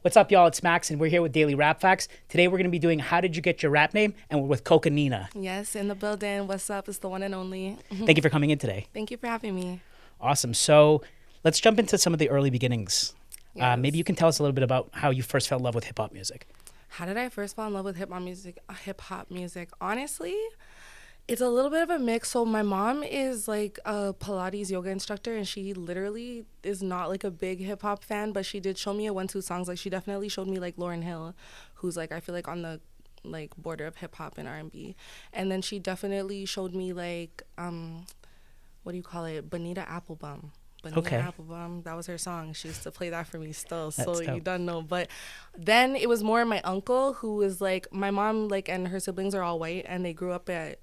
What's up, y'all? It's Max, and we're here with Daily Rap Facts. Today, we're going to be doing How Did You Get Your Rap Name? And we're with Cocanina. Yes, in the building. What's up? It's the one and only. Thank you for coming in today. Thank you for having me. Awesome. So, let's jump into some of the early beginnings. Yes. Maybe you can tell us a little bit about how you first fell in love with hip hop music. How did I first fall in love with hip hop music? Honestly, it's a little bit of a mix. So my mom is like a Pilates yoga instructor, and she literally is not like a big hip hop fan, but she did show me a 1-2 songs. Like she definitely showed me like Lauryn Hill, who's like I feel like on the like border of hip hop and R&B. And then she definitely showed me like what do you call it? Bonita Applebum. Bonita Okay. Applebum. That was her song. She used to play that for me still. That's So you dope. don't know. But then it was more my uncle who was like my mom like and her siblings are all white and they grew up at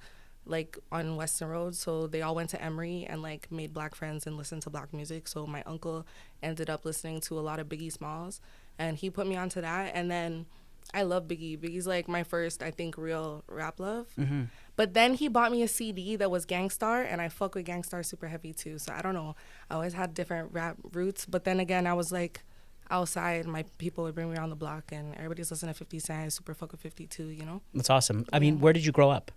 like on Western Road, so they all went to Emory and like made black friends and listened to black music. So my uncle ended up listening to a lot of Biggie Smalls, and he put me onto that. And then I love Biggie. Biggie's like my first, I think, real rap love. But then he bought me a CD that was Gangstar, and I fuck with Gangstar super heavy too. So I don't know. I always had different rap roots, but then again, I was like outside, my people would bring me around the block, and everybody's listening to 50 Cent. I super fuck with 52, you know. That's awesome. I mean, where did you grow up?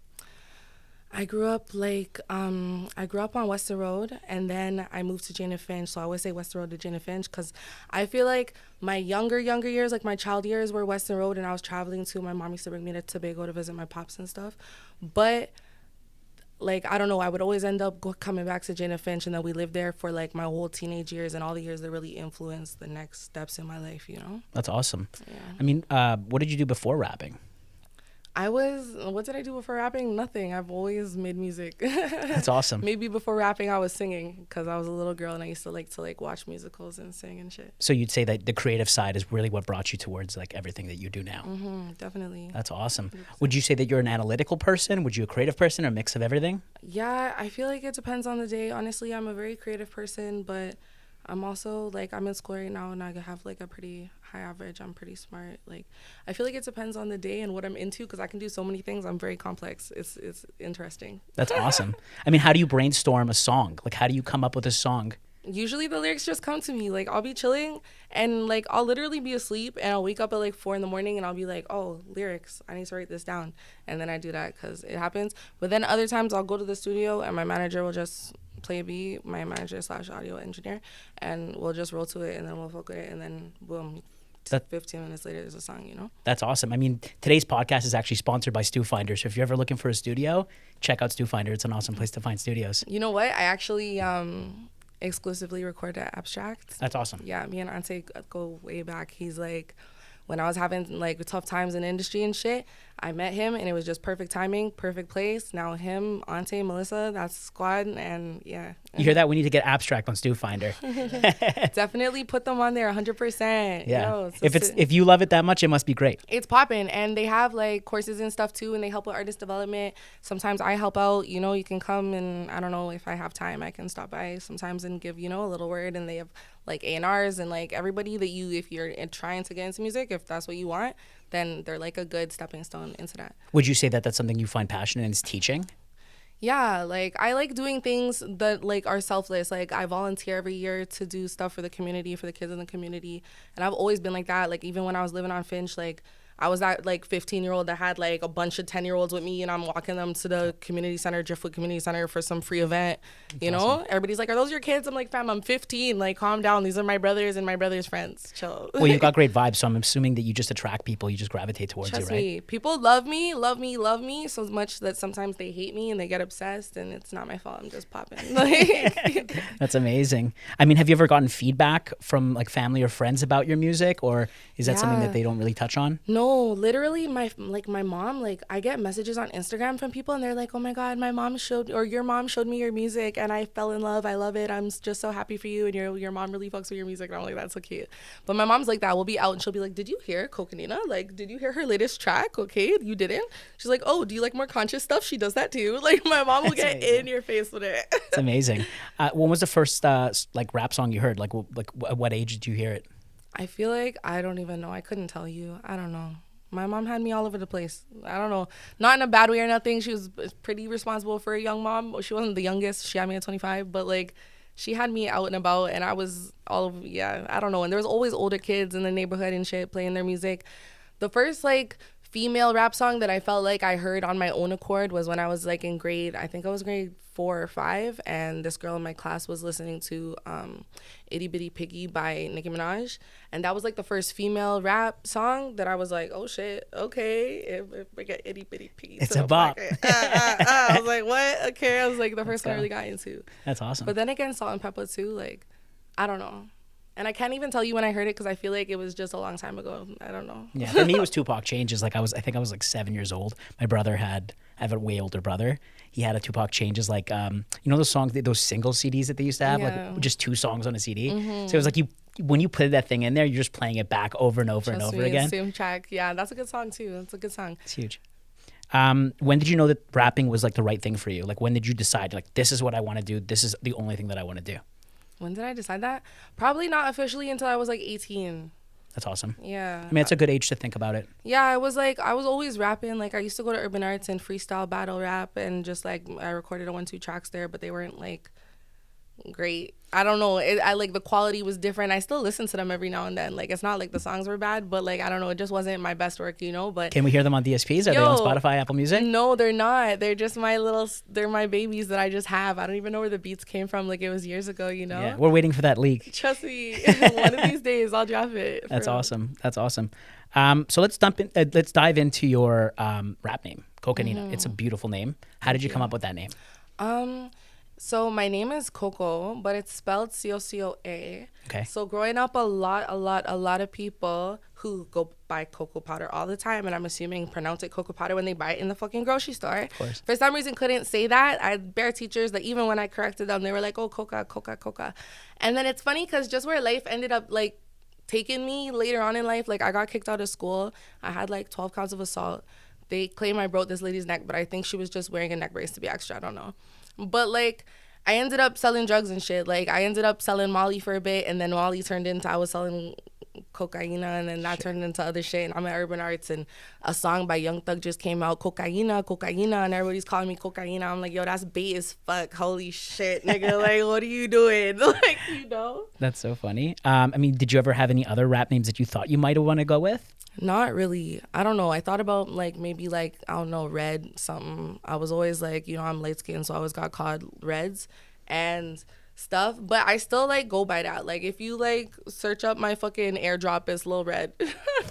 I grew up on Western Road, and then I moved to Jane and Finch. So I always say Western Road to Jane and Finch because I feel like my younger years, like my child years, were Western Road, and I was traveling too. My mom used to bring me to Tobago to visit my pops and stuff. But like I don't know, I would always end up coming back to Jane and Finch, and then we lived there for like my whole teenage years and all the years that really influenced the next steps in my life. You know? That's awesome. Yeah. I mean, what did you do before rapping? What did I do before rapping? Nothing. I've always made music. That's awesome. Maybe before rapping, I was singing because I was a little girl and I used to like watch musicals and sing and shit. So you'd say that the creative side is really what brought you towards like everything that you do now. Definitely. That's awesome. Would you say that you're an analytical person? Would you a creative person or a mix of everything? Yeah, I feel like it depends on the day. Honestly, I'm a very creative person, but I'm also like I'm in school right now and I have like a pretty high average. I'm pretty smart. Like I feel like it depends on the day and what I'm into because I can do so many things. I'm very complex. It's interesting. That's awesome. I mean, how do you brainstorm a song? Like, how do you come up with a song? Usually the lyrics just come to me. Like I'll be chilling and like I'll literally be asleep and I'll wake up at like 4 in the morning and I'll be like, oh, lyrics, I need to write this down. And then I do that because it happens. But then other times I'll go to the studio and my manager will just play a beat, my manager / audio engineer, and we'll just roll to it and then we'll fuck with it and then boom, That- 15 minutes later there's a song, you know? That's awesome. I mean, today's podcast is actually sponsored by Stu Finder. So if you're ever looking for a studio, check out Stu Finder. It's an awesome place to find studios. You know what? I actually exclusively record at Abstract. That's awesome. Yeah, me and Ante go way back. He's like, when I was having like tough times in the industry and shit, I met him and it was just perfect timing, perfect place. Now him, Ante, Melissa, that's squad, and yeah. You hear that? We need to get Abstract on Stu Finder. Definitely put them on there 100%. Yeah. Yo, so If you love it that much, it must be great. it's popping, and they have like courses and stuff too, and they help with artist development. Sometimes I help out, you know, you can come and I don't know if I have time, I can stop by sometimes and give, you know, a little word, and they have like A&Rs and like everybody that you, if you're trying to get into music, if that's what you want, then they're like a good stepping stone into that. Would you say that that's something you find passionate in is teaching? Yeah, like I like doing things that like are selfless. Like I volunteer every year to do stuff for the community, for the kids in the community. And I've always been like that. Like even when I was living on Finch, like I was that like 15-year-old that had like a bunch of 10-year-olds with me and I'm walking them to the community center, Driftwood Community Center for some free event. You know? awesome. Everybody's like, are those your kids? I'm like, fam, I'm 15. Like calm down. These are my brothers and my brothers' friends. Chill. Well, you've got great vibes, so I'm assuming that you just attract people. You just gravitate towards Trust you, right? me. People love me so much that sometimes they hate me and they get obsessed and it's not my fault. I'm just popping. Like, That's amazing. I mean, have you ever gotten feedback from like family or friends about your music, or is that something Yeah. that they don't really touch on? no, literally my mom, like I get messages on Instagram from people and they're like, oh my God, your mom showed me your music and I fell in love. I love it. I'm just so happy for you. And your mom really fucks with your music. And I'm like, that's so cute. But my mom's like that. We'll be out and she'll be like, did you hear Cocanina? Like, did you hear her latest track? Okay, you didn't? She's like, oh, do you like more conscious stuff? She does that too. Like my mom will That's get amazing. in your face with it. It's amazing. When was the first like rap song you heard? Like, at what age did you hear it? I feel like I don't even know. I couldn't tell you. I don't know. My mom had me all over the place. I don't know. Not in a bad way or nothing. She was pretty responsible for a young mom. She wasn't the youngest. She had me at 25. But, like, she had me out and about, and I was I don't know. And there was always older kids in the neighborhood and shit playing their music. The first like female rap song that I felt like I heard on my own accord was when I was like in I think I was grade 4 or 5, and this girl in my class was listening to Itty Bitty Piggy by Nicki Minaj, and that was like the first female rap song that I was like, oh shit, okay, if I get Itty Bitty Piggy, it's a bop. I was like, what? Okay, I was like the first one I really got into. That's awesome. But then again, Salt and Pepper too, like, I don't know. And I can't even tell you when I heard it because I feel like it was just a long time ago. I don't know. Yeah, for me it was Tupac Changes. Like I think I was like 7 years old. My brother I have a way older brother. He had a Tupac Changes, like you know those songs, those single CDs that they used to have, like just 2 songs on a CD. So it was like when you put that thing in there, you're just playing it back over and over and over again. Same track. Yeah, that's a good song too. That's a good song. It's huge. When did you know that rapping was like the right thing for you? Like when did you decide like this is what I want to do? This is the only thing that I want to do? When did I decide that? Probably not officially until I was like 18. That's awesome. Yeah. I mean, it's a good age to think about it. Yeah, I was always rapping. Like I used to go to Urban Arts and freestyle battle rap, and just like I recorded 1-2 tracks there, but they weren't like great. I don't know. I like the quality was different. I still listen to them every now and then. Like it's not like the songs were bad, but like I don't know. It just wasn't my best work, you know. But can we hear them on DSPs? Are they on Spotify, Apple Music? No, they're not. They're just they're my babies that I just have. I don't even know where the beats came from. Like it was years ago, you know. Yeah, we're waiting for that leak. Trust me. One of these days I'll drop it. That's awesome. That's awesome. So let's dive into your rap name, Cocanina. It's a beautiful name. How did you come up with that name? So my name is Coco, but it's spelled Cocoa. Okay. So growing up, a lot of people who go buy cocoa powder all the time, and I'm assuming pronounce it cocoa powder when they buy it in the fucking grocery store. Of course. For some reason, couldn't say that. I had bare teachers that even when I corrected them, they were like, "Oh, coca, coca, coca." And then it's funny because just where life ended up like taking me later on in life, like I got kicked out of school. I had like 12 counts of assault. They claim I broke this lady's neck, but I think she was just wearing a neck brace to be extra. I don't know. But like I ended up selling drugs and shit. Like I ended up selling Molly for a bit, and then Molly turned into I was selling Cocaina, and then that turned into other shit. And I'm at Urban Arts, and a song by Young Thug just came out, Cocaina, Cocaina, and everybody's calling me Cocaina. I'm like, yo, that's bait as fuck. Holy shit, nigga. Like, what are you doing? Like, you know? That's so funny. I mean, did you ever have any other rap names that you thought you might want to go with? Not really. I don't know. I thought about like maybe like, I don't know, Red something. I was always like, you know, I'm light skinned, so I always got called Reds and stuff. But I still like go by that. Like if you like search up my fucking airdrop, it's Lil Red.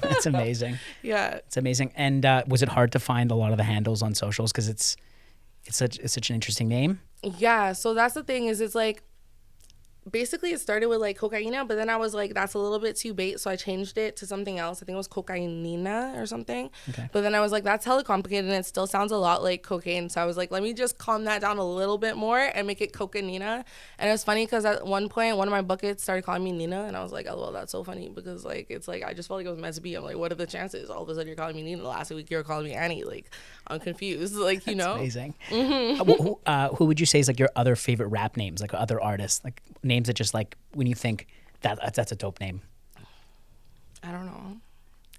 That's amazing. Yeah. It's amazing. And was it hard to find a lot of the handles on socials because it's such an interesting name? Yeah. So that's the thing is it's like basically it started with like Cocaina, but then I was like, that's a little bit too bait, so I changed it to something else. I think it was Cocanina or something. Okay. But then I was like, that's hella complicated and it still sounds a lot like cocaine. So I was like, let me just calm that down a little bit more and make it Cocanina. And it was funny because at one point, one of my buckets started calling me Nina, and I was like, oh, well, that's so funny because like it's like I just felt like it was meant to be. I'm like, what are the chances? All of a sudden you're calling me Nina. Last week you were calling me Annie. Like I'm confused. Like you know. Amazing. Who would you say is like your other favorite rap names, like other artists, like names that just like when you think that's a dope name? I don't know.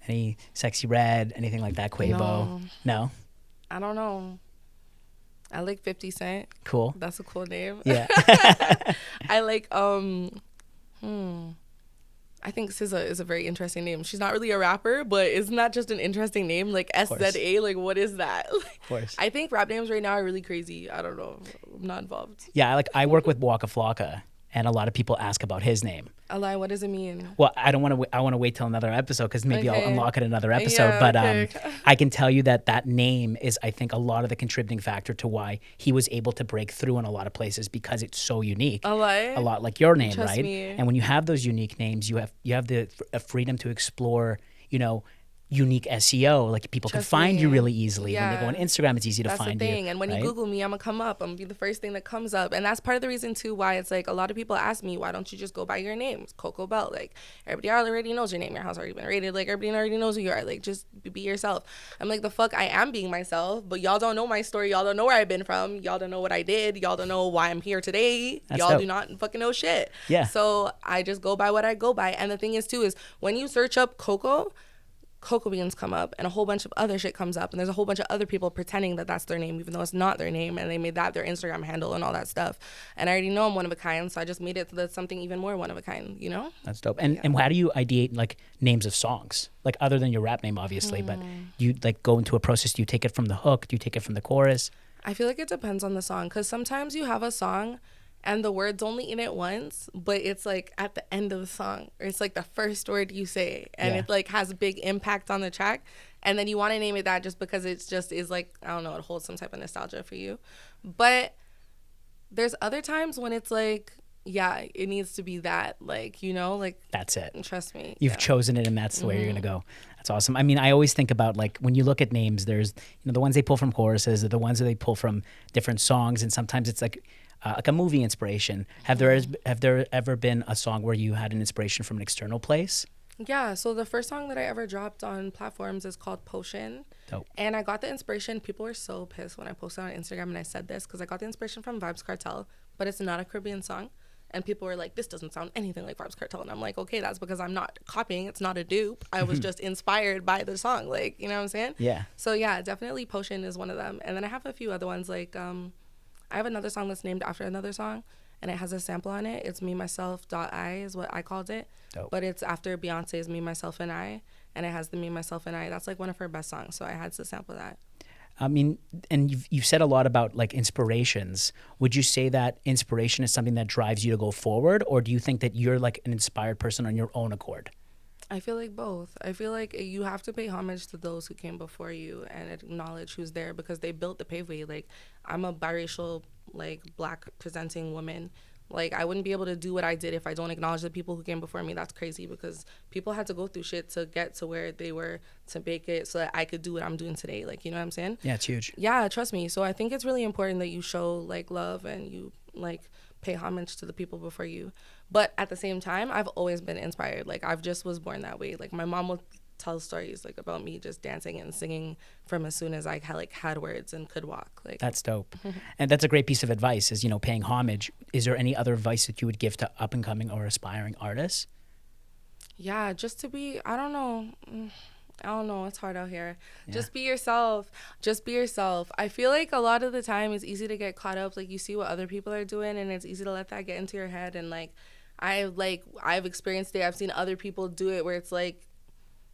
Any Sexy Red, anything like that? Quavo? No? I don't know. I like 50 Cent. Cool. That's a cool name. Yeah. I like I think SZA is a very interesting name. She's not really a rapper, but isn't that just an interesting name? Like SZA, like what is that? Of course. I think rap names right now are really crazy. I don't know. I'm not involved. Yeah, like I work with Waka Flocka, and a lot of people ask about his name. Alai, what does it mean? Well, I don't want to. I want to wait till another episode because maybe I'll unlock it in another episode. Yeah, but okay. I can tell you that name is, I think, a lot of the contributing factor to why he was able to break through in a lot of places because it's so unique. Alai? A lot like your name, Trust right? me. And when you have those unique names, you have the freedom to explore. You know, unique SEO. Like people can Trust find me. you really easily. Yeah. When they go on Instagram, it's easy to That's find the you. thing. And when right? you Google me, I'm gonna come up. I'm gonna be the first thing that comes up. And that's part of the reason too why it's like a lot of people ask me, why don't you just go by your name? It's Coco Bell. Like everybody already knows your name. Your house already been rated. Like everybody already knows who you are. Like just be yourself. I'm like, the fuck, I am being myself, but y'all don't know my story. Y'all don't know where I've been from. Y'all don't know what I did. Y'all don't know why I'm here today. That's y'all dope. do not fucking know shit. Yeah. So I just go by what I go by. And the thing is too is when you search up Coco, cocoa beans come up and a whole bunch of other shit comes up, and there's a whole bunch of other people pretending that that's their name even though it's not their name, and they made that their Instagram handle and all that stuff. And I already know I'm one of a kind, so I just made it so that's something even more one of a kind, you know? That's dope. And how do you ideate like names of songs? Like other than your rap name, obviously, but do you like go into a process? Do you take it from the hook? Do you take it from the chorus? I feel like it depends on the song, because sometimes you have a song and the word's only in it once, but it's like at the end of the song, or it's like the first word you say, and it like has a big impact on the track, and then you want to name it that just because it's just is like, I don't know, it holds some type of nostalgia for you. But there's other times when it's like, yeah, it needs to be that, like, you know, like that's it. Trust me, you've chosen it, and that's the way you're gonna go. That's awesome. I mean, I always think about like when you look at names, there's the ones they pull from choruses, or the ones that they pull from different songs, and sometimes it's like a movie inspiration. Have there ever been a song where you had an inspiration from an external place? Yeah, so the first song that I ever dropped on platforms is called Potion. Dope. And I got the inspiration. People were so pissed when I posted on Instagram and I said this, because I got the inspiration from Vibes Cartel, but it's not a Caribbean song. And people were like, this doesn't sound anything like Vibes Cartel. And I'm like, okay, that's because I'm not copying. It's not a dupe. I was just inspired by the song. Like, you know what I'm saying? Yeah. So yeah, definitely Potion is one of them. And then I have a few other ones. Like, I have another song that's named after another song, and it has a sample on it. It's Me, Myself, .I is what I called it. Dope. But it's after Beyonce's Me, Myself, and I. And it has the Me, Myself, and I. That's like one of her best songs. So I had to sample that. I mean, and you've said a lot about like inspirations. Would you say that inspiration is something that drives you to go forward, or do you think that you're like an inspired person on your own accord? I feel like both. I feel like you have to pay homage to those who came before you and acknowledge who's there, because they built the paveway. Like, I'm a biracial, like, black presenting woman. Like, I wouldn't be able to do what I did if I don't acknowledge the people who came before me. That's crazy, because people had to go through shit to get to where they were to make it so that I could do what I'm doing today. Like, you know what I'm saying? Yeah, it's huge. Yeah, trust me. So I think it's really important that you show, like, love and you, like, pay homage to the people before you. But at the same time, I've always been inspired. Like, I've just was born that way. Like, my mom will tell stories like about me just dancing and singing from as soon as I had words and could walk. Like, that's dope. And that's a great piece of advice, is paying homage. Is there any other advice that you would give to up and coming or aspiring artists? Yeah, just to be, I don't know, it's hard out here. Yeah. Just be yourself. I feel like a lot of the time it's easy to get caught up, like you see what other people are doing, and it's easy to let that get into your head. And like I've experienced it. I've seen other people do it where it's like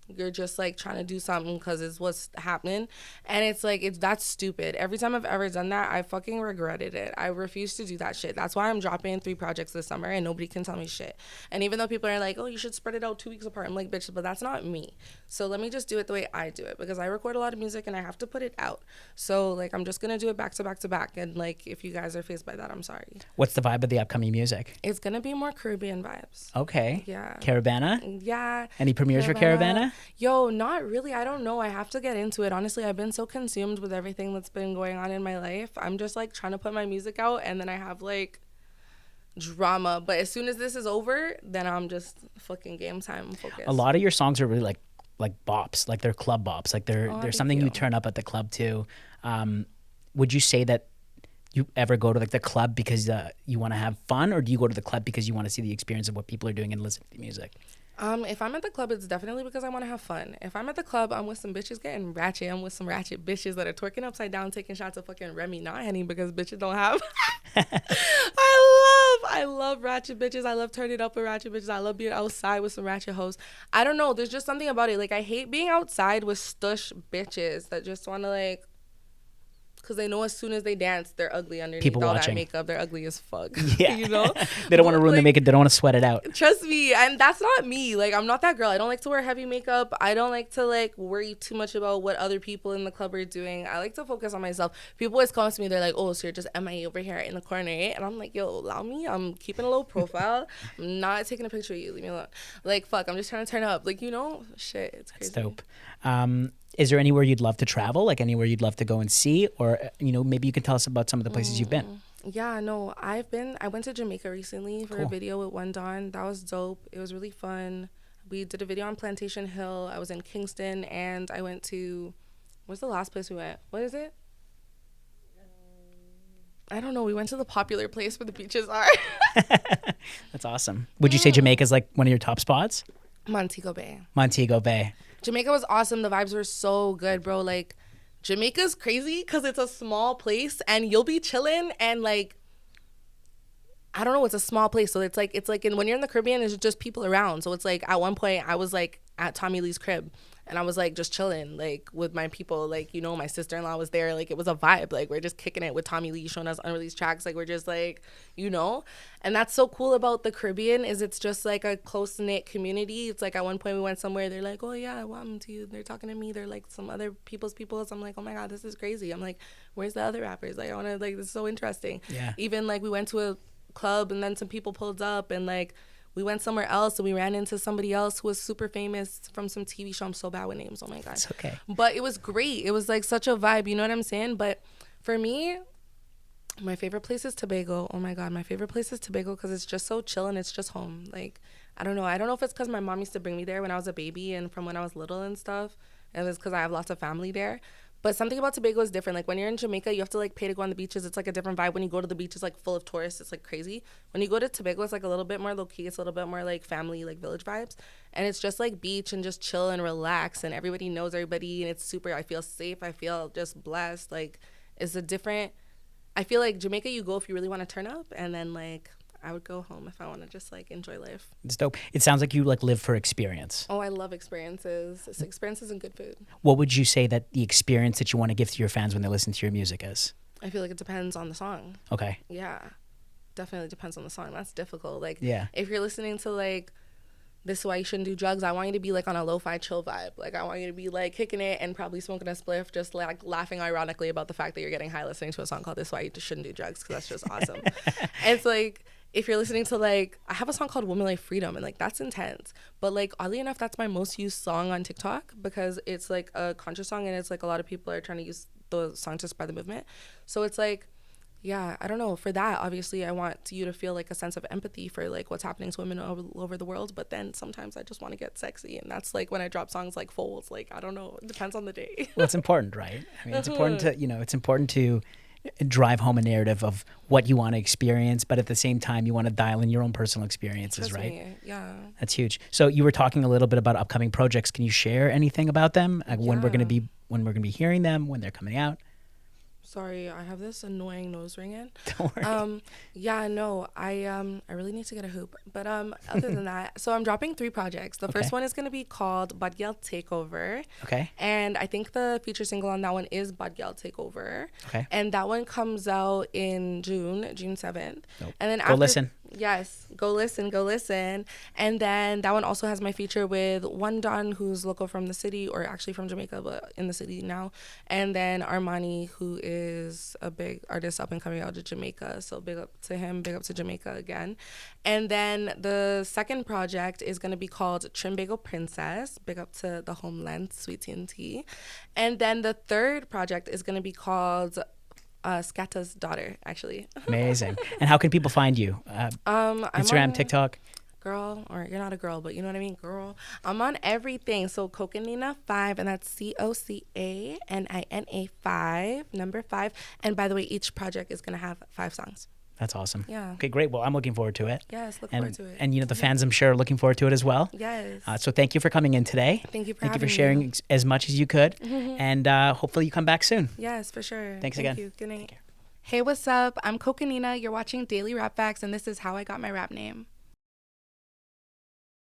you're just like trying to do something because it's what's happening, and it's like that's stupid. Every time I've ever done that, I fucking regretted it. I refuse to do that shit. That's why I'm dropping 3 projects this summer and nobody can tell me shit. And even though people are like, oh, you should spread it out 2 weeks apart, I'm like, bitch, but that's not me. So let me just do it the way I do it, because I record a lot of music and I have to put it out. So like I'm just gonna do it back to back to back, and like if you guys are fazed by that, I'm sorry. What's the vibe of the upcoming music? It's gonna be more Caribbean vibes. Okay. Yeah. Caravana? Yeah. Any premieres for Caravana? Yo, not really. I don't know. I have to get into it. Honestly, I've been so consumed with everything that's been going on in my life. I'm just like trying to put my music out, and then I have like drama. But as soon as this is over, then I'm just fucking game time focused. A lot of your songs are really like bops, like they're club bops. Like they're something you turn up at the club too. Would you say that you ever go to like the club because you want to have fun, or do you go to the club because you want to see the experience of what people are doing and listen to the music? If I'm at the club, it's definitely because I want to have fun. If I'm at the club, I'm with some bitches getting ratchet. I'm with some ratchet bitches that are twerking upside down, taking shots of fucking Remy, not Henny, because bitches don't have. I love ratchet bitches. I love turning up with ratchet bitches. I love being outside with some ratchet hoes. I don't know. There's just something about it. Like, I hate being outside with stush bitches that just want to like, because they know as soon as they dance, they're ugly underneath people all watching. That makeup. They're ugly as fuck. Yeah. You know? They don't want to ruin the makeup. They don't want to sweat it out. Trust me. And that's not me. Like, I'm not that girl. I don't like to wear heavy makeup. I don't like to, like, worry too much about what other people in the club are doing. I like to focus on myself. People always come to me. They're like, oh, so you're just MIA over here in the corner, eh? And I'm like, yo, allow me. I'm keeping a low profile. I'm not taking a picture of you. Leave me alone. Like, fuck. I'm just trying to turn up. Like, you know? Shit. It's crazy. That's dope. Is there anywhere you'd love to travel? Like anywhere you'd love to go and see? Or, maybe you can tell us about some of the places you've been. Yeah, no, I went to Jamaica recently for a video with One Dawn. That was dope. It was really fun. We did a video on Plantation Hill. I was in Kingston, and I went to, what's the last place we went? What is it? I don't know. We went to the popular place where the beaches are. That's awesome. Would you say Jamaica's like one of your top spots? Montego Bay. Montego Bay. Jamaica was awesome. The vibes were so good, bro. Like, Jamaica's crazy because it's a small place and you'll be chilling and like, I don't know, it's a small place. So it's like when you're in the Caribbean, there's just people around. So it's like at one point I was like at Tommy Lee's crib and I was like just chilling like with my people. Like, you know, my sister-in-law was there. Like, it was a vibe. Like, we're just kicking it with Tommy Lee showing us unreleased tracks. Like, we're just like, you know, and that's so cool about the Caribbean is it's just like a close-knit community. It's like at one point we went somewhere. They're like, oh yeah, welcome to you. They're talking to me. They're like some other people's people. So I'm like, oh my God, this is crazy. I'm like, where's the other rappers? Like, I want to, like, this is so interesting. Yeah. Even like we went to a club and then some people pulled up and like we went somewhere else and we ran into somebody else who was super famous from some TV show. I'm so bad with names. Oh my God. It's okay. But it was great. It was like such a vibe. You know what I'm saying? But for me, my favorite place is Tobago. Oh my God. My favorite place is Tobago because it's just so chill and it's just home. Like, I don't know. I don't know if it's because my mom used to bring me there when I was a baby and from when I was little and stuff. It was because I have lots of family there. But something about Tobago is different. Like, when you're in Jamaica, you have to, like, pay to go on the beaches. It's, like, a different vibe. When you go to the beach, it's, like, full of tourists. It's, like, crazy. When you go to Tobago, it's, like, a little bit more low-key. It's a little bit more, like, family, like, village vibes. And it's just, like, beach and just chill and relax. And everybody knows everybody. And it's super, I feel safe. I feel just blessed. Like, it's a different, I feel like Jamaica, you go if you really want to turn up. And then, like, I would go home if I want to just, like, enjoy life. It's dope. It sounds like you, like, live for experience. Oh, I love experiences. It's experiences and good food. What would you say that the experience that you want to give to your fans when they listen to your music is? I feel like it depends on the song. Okay. Yeah. Definitely depends on the song. That's difficult. Like, yeah. If you're listening to, like, This Is Why You Shouldn't Do Drugs, I want you to be, like, on a lo-fi chill vibe. Like, I want you to be, like, kicking it and probably smoking a spliff, just, like, laughing ironically about the fact that you're getting high listening to a song called This Is Why You Shouldn't Do Drugs, because that's just awesome. And it's, like, if you're listening to, like, I have a song called Woman Life Freedom, and, like, that's intense. But, like, oddly enough, that's my most used song on TikTok because it's, like, a conscious song, and it's, like, a lot of people are trying to use the song to spread the movement. So it's, like, yeah, I don't know. For that, obviously, I want you to feel, like, a sense of empathy for, like, what's happening to women all over the world. But then sometimes I just want to get sexy. And that's, like, when I drop songs like Folds. Like, I don't know. It depends on the day. Well, it's important, right? I mean, it's important to, you know, it's important to drive home a narrative of what you want to experience. But at the same time, you want to dial in your own personal experiences, Trust right? me. Yeah. That's huge. So you were talking a little bit about upcoming projects. Can you share anything about them? Like when we're going to be hearing them, when they're coming out? Sorry, I have this annoying nose ringing. Don't worry. Yeah, no, I really need to get a hoop. But other than that, so I'm dropping 3 projects. The first one is gonna be called Bad Girl Takeover. Okay. And I think the feature single on that one is Bad Girl Takeover. Okay. And that one comes out in June 7th. Nope. And then Go listen. Yes, go listen. And then that one also has my feature with One Don, who's local from the city, or actually from Jamaica, but in the city now. And then Armani, who is a big artist up and coming out of Jamaica. So big up to him, big up to Jamaica again. And then the second project is going to be called Trimbago Princess. Big up to the homeland, Sweet T&T. And then the third project is going to be called Skatta's Daughter, actually. Amazing. And how can people find you? Instagram, TikTok? Girl, or you're not a girl, but you know what I mean, girl. I'm on everything. So Cocanina 5, and that's Cocanina 5, number 5. And by the way, each project is gonna have 5 songs. That's awesome. Yeah. Okay, great. Well, I'm looking forward to it. Yes, look forward to it. And you know, the fans, I'm sure, are looking forward to it as well. Yes. So thank you for coming in today. Thank you for Thank you for sharing as much as you could. Mm-hmm. And hopefully you come back soon. Yes, for sure. Thanks Thank again. You. Good night. Hey, what's up? I'm Cocanina. You're watching Daily Rap Facts, and this is how I got my rap name.